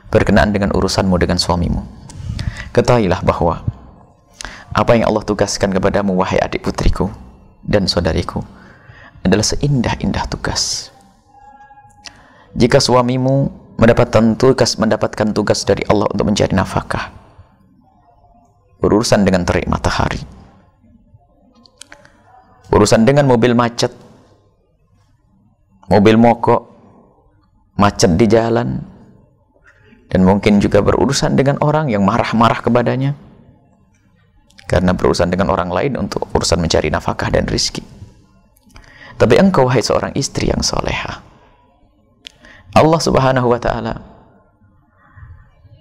berkenaan dengan urusanmu dengan suamimu. Ketahuilah bahwa apa yang Allah tugaskan kepadamu, wahai adik putriku dan saudariku, adalah seindah-indah tugas. Jika suamimu mendapatkan tugas dari Allah untuk mencari nafkah, berurusan dengan terik matahari, urusan dengan mobil macet, mobil mogok, macet di jalan, dan mungkin juga berurusan dengan orang yang marah-marah kepadanya karena berurusan dengan orang lain untuk urusan mencari nafkah dan rizki. Tapi engkau, wahai seorang istri yang solehah, Allah Subhanahu wa ta'ala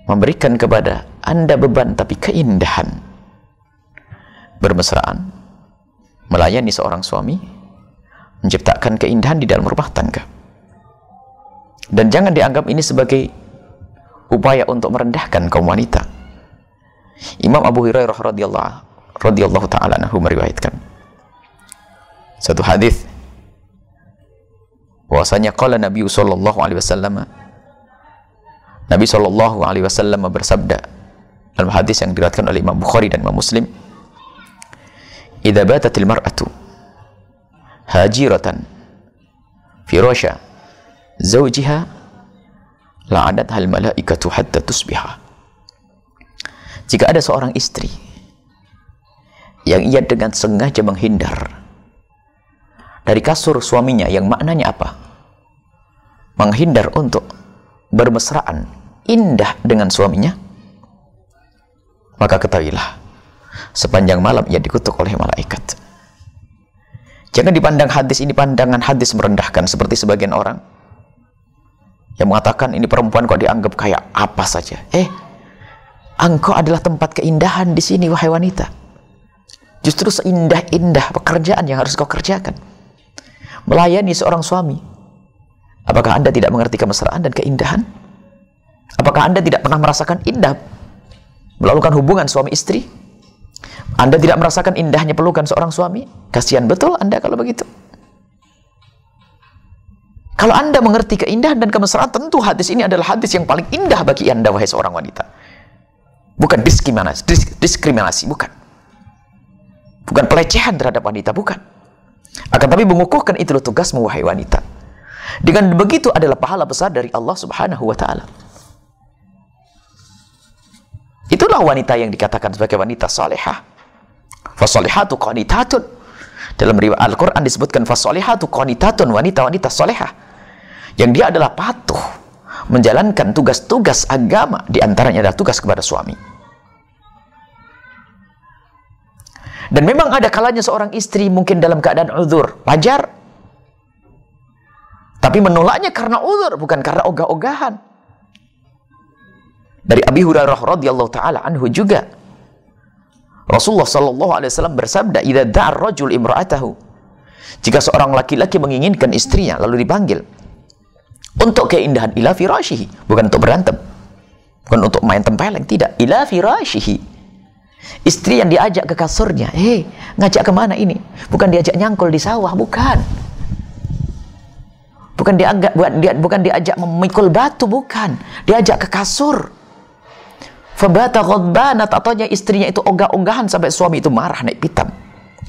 memberikan kepada Anda beban tapi keindahan, bermesraan, melayani seorang suami, menciptakan keindahan di dalam rumah tangga. Dan jangan dianggap ini sebagai upaya untuk merendahkan kaum wanita. Imam Abu Hurairah radhiyallahu ta'ala anhu meriwayatkan satu hadis bahwasanya qala Nabi sallallahu alaihi wasallam, Nabi sallallahu alaihi wasallam bersabda dalam hadis yang diriwayatkan oleh Imam Bukhari dan Imam Muslim, "Idza batatil mar'atu hajiratan firasha zawjiha la'anatha al-malaikatu hatta tusbiha." Jika ada seorang istri yang ia dengan sengaja menghindar dari kasur suaminya, yang maknanya apa? Menghindar untuk bermesraan indah dengan suaminya, maka ketahuilah sepanjang malam ia dikutuk oleh malaikat. Jangan dipandang hadis ini pandangan hadis merendahkan seperti sebagian orang yang mengatakan ini perempuan kok dianggap kayak apa saja. Engkau adalah tempat keindahan di sini, wahai wanita. Justru seindah-indah pekerjaan yang harus kau kerjakan, melayani seorang suami. Apakah Anda tidak mengerti kemesraan dan keindahan? Apakah Anda tidak pernah merasakan indah melakukan hubungan suami istri? Anda tidak merasakan indahnya pelukan seorang suami? Kasihan betul Anda kalau begitu. Kalau Anda mengerti keindahan dan kemesraan, tentu hadis ini adalah hadis yang paling indah bagi Anda, wahai seorang wanita. Bukan diskriminasi, bukan. Bukan pelecehan terhadap wanita, bukan. Akan tapi mengukuhkan itu tugasmu, wahai wanita. Dengan begitu adalah pahala besar dari Allah Subhanahu wa ta'ala. Itulah wanita yang dikatakan sebagai wanita salihah. Fasolihatu qanitatun. Dalam riwayat Al-Quran disebutkan fasolihatu qanitatun, wanita-wanita salihah, yang dia adalah patuh menjalankan tugas-tugas agama, diantaranya adalah tugas kepada suami. Dan memang ada kalanya seorang istri mungkin dalam keadaan uzur, wajar, tapi menolaknya karena uzur, bukan karena ogah-ogahan. Dari Abi Hurairah radhiyallahu ta'ala anhu juga, Rasulullah sallallahu alaihi wasallam bersabda, "Idza da'a ar-rajul imra'atahu," jika seorang laki-laki menginginkan istrinya lalu dipanggil untuk keindahan, ila firashihi, bukan untuk berantem, bukan untuk main tempeleng, tidak, ila firashihi. Istri yang diajak ke kasurnya, ngajak kemana ini? Bukan diajak nyangkul di sawah, bukan. Bukan diajak memikul batu, bukan. Diajak ke kasur. Fabata ghadbanat, ataunya istrinya itu ogah-ogahan sampai suami itu marah naik pitam.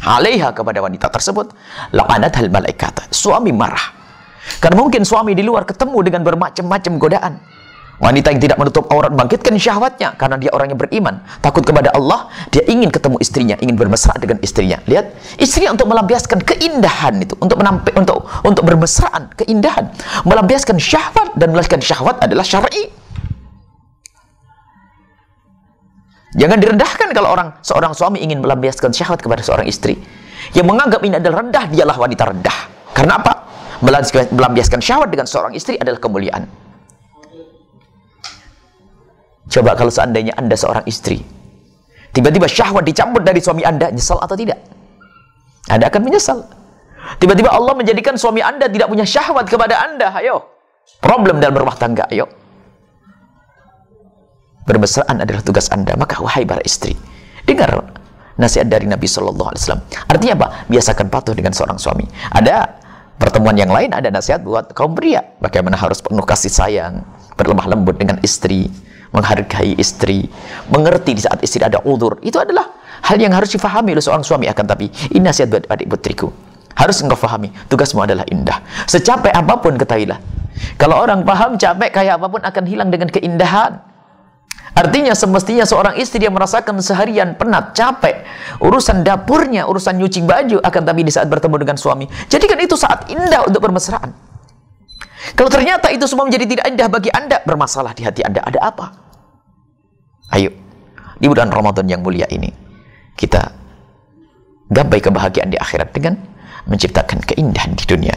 Alaiha, kepada wanita tersebut, la'anathal malaikat, suami marah. Karena mungkin suami di luar ketemu dengan bermacam-macam godaan. Wanita yang tidak menutup aurat bangkitkan syahwatnya karena dia orangnya beriman, takut kepada Allah, dia ingin ketemu istrinya, ingin bermesra dengan istrinya. Lihat, istrinya untuk melampiaskan keindahan itu, untuk bermesraan, keindahan, melampiaskan syahwat, dan melampiaskan syahwat adalah syar'i. Jangan direndahkan kalau seorang suami ingin melampiaskan syahwat kepada seorang istri. Yang menganggap ini adalah rendah, dialah wanita rendah. Karena apa? Melampiaskan syahwat dengan seorang istri adalah kemuliaan. Coba kalau seandainya Anda seorang istri, tiba-tiba syahwat dicabut dari suami Anda, nyesal atau tidak? Anda akan menyesal. Tiba-tiba Allah menjadikan suami Anda tidak punya syahwat kepada Anda, ayo. Problem dalam rumah tangga, ayo. Bermesraan adalah tugas Anda. Maka wahai para istri, dengar nasihat dari Nabi Sallallahu Alaihi Wasallam. Artinya apa? Biasakan patuh dengan seorang suami. Ada pertemuan yang lain, ada nasihat buat kaum pria, bagaimana harus penuh kasih sayang, berlemah lembut dengan istri, menghargai istri, mengerti di saat istri ada uzur. Itu adalah hal yang harus difahami oleh seorang suami. Akan tapi ini nasihat buat adik putriku, harus engkau fahami, tugasmu adalah indah. Secapek apapun ketahuilah, kalau orang paham capek kayak apapun akan hilang dengan keindahan. Artinya semestinya seorang istri yang merasakan seharian penat, capek, urusan dapurnya, urusan nyuci baju, akan tapi di saat bertemu dengan suami, jadikan itu saat indah untuk bermesraan. Kalau ternyata itu semua menjadi tidak indah bagi Anda, bermasalah di hati Anda, ada apa? Ayo, di bulan Ramadan yang mulia ini, kita gapai kebahagiaan di akhirat dengan menciptakan keindahan di dunia.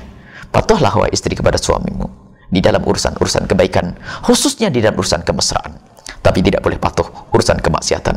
Patuhlah wahai istri kepada suamimu di dalam urusan-urusan kebaikan, khususnya di dalam urusan kemesraan. Tapi tidak boleh patuh urusan kemaksiatan,